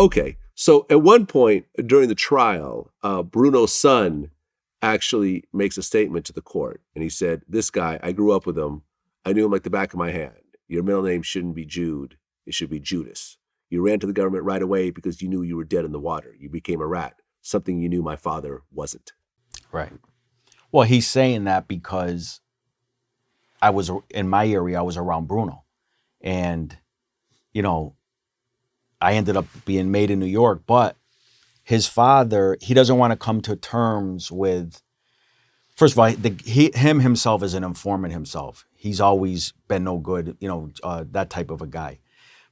Okay, so at one point during the trial, Bruno's son actually makes a statement to the court, and he said, "This guy, I grew up with him. I knew him like the back of my hand. Your middle name shouldn't be Jude. It should be Judas. You ran to the government right away because you knew you were dead in the water. You became a rat, something you knew my father wasn't." Right. Well, he's saying that because I was in my area, I was around Bruno. And, you know, I ended up being made in New York, but his father, he doesn't want to come to terms with, first of all, him himself is an informant himself. He's always been no good, that type of a guy.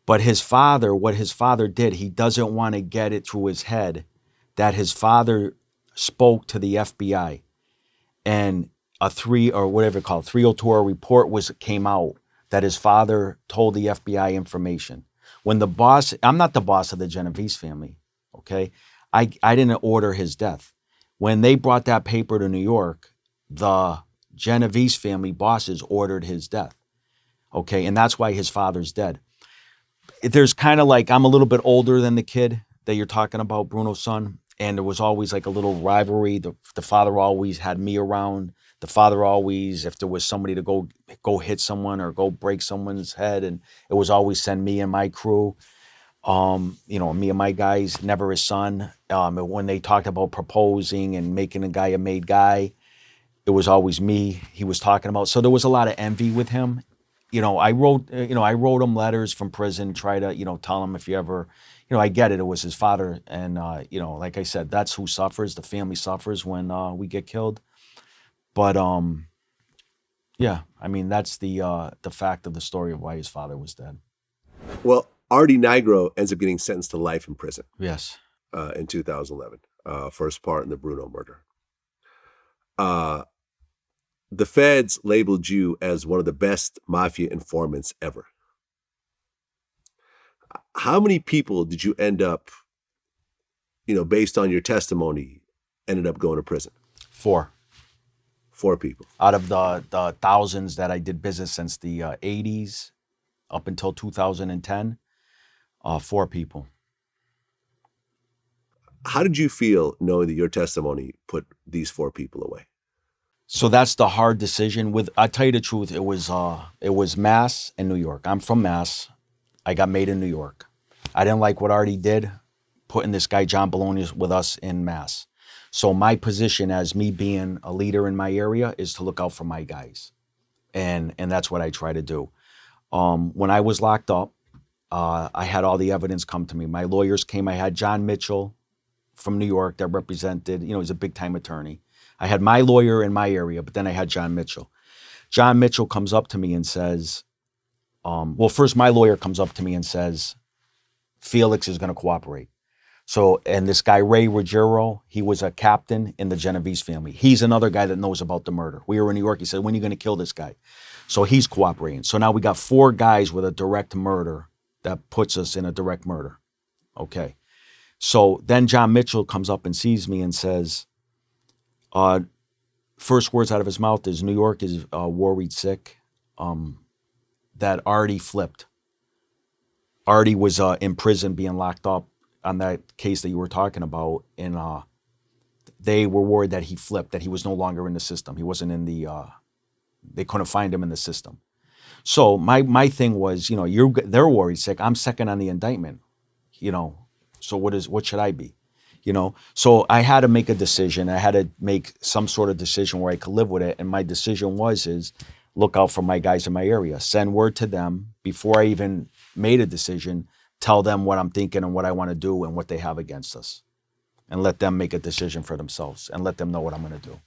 But his father, what his father did, he doesn't want to get it through his head that his father spoke to the FBI and a 302 report came out that his father told the FBI information. When the boss, I'm not the boss of the Genovese family, okay? I didn't order his death. When they brought that paper to New York, the Genovese family bosses ordered his death, okay? And that's why his father's dead. There's kind of like, I'm a little bit older than the kid that you're talking about, Bruno's son, and there was always like a little rivalry. The father always had me around. The father always, if there was somebody to go hit someone or go break someone's head, and it was always send me and my crew, me and my guys, never his son. When they talked about proposing and making a guy a made guy, it was always me he was talking about. So there was a lot of envy with him. I wrote him letters from prison, try to, tell him if you ever, I get it. It was his father. And, like I said, that's who suffers. The family suffers when we get killed. But, that's the fact of the story of why his father was dead. Well, Artie Nigro ends up getting sentenced to life in prison. Yes. In 2011, first part in the Bruno murder. The feds labeled you as one of the best Mafia informants ever. How many people did you end up, based on your testimony, ended up going to prison? 4. 4 people. Out of the thousands that I did business since the 80s up until 2010, 4 people. How did you feel knowing that your testimony put these 4 people away? So that's the hard decision. I'll tell you the truth, it was Mass and New York. I'm from Mass. I got made in New York. I didn't like what Artie did, putting this guy John Bologna with us in Mass. So my position as me being a leader in my area is to look out for my guys. And that's what I try to do. When I was locked up, I had all the evidence come to me. My lawyers came. I had John Mitchell from New York that represented, he's a big time attorney. I had my lawyer in my area, but then I had John Mitchell. John Mitchell comes up to me and says, first my lawyer comes up to me and says, Felix is going to cooperate. So, and this guy, Ray Ruggiero, he was a captain in the Genovese family. He's another guy that knows about the murder. We were in New York. He said, when are you going to kill this guy? So he's cooperating. So now we got 4 guys with a direct murder that puts us in a direct murder. Okay. So then John Mitchell comes up and sees me and says, first words out of his mouth is, New York is worried sick, that Artie flipped. Artie was in prison being locked up on that case that you were talking about, and they were worried that he flipped, that he was no longer in the system. He wasn't in they couldn't find him in the system. So my thing was, they're worried sick. I'm second on the indictment, so what should I be? So I had to make a decision. I had to make some sort of decision where I could live with it. And my decision is look out for my guys in my area. Send word to them before I even made a decision. Tell them what I'm thinking and what I want to do and what they have against us. And let them make a decision for themselves and let them know what I'm going to do.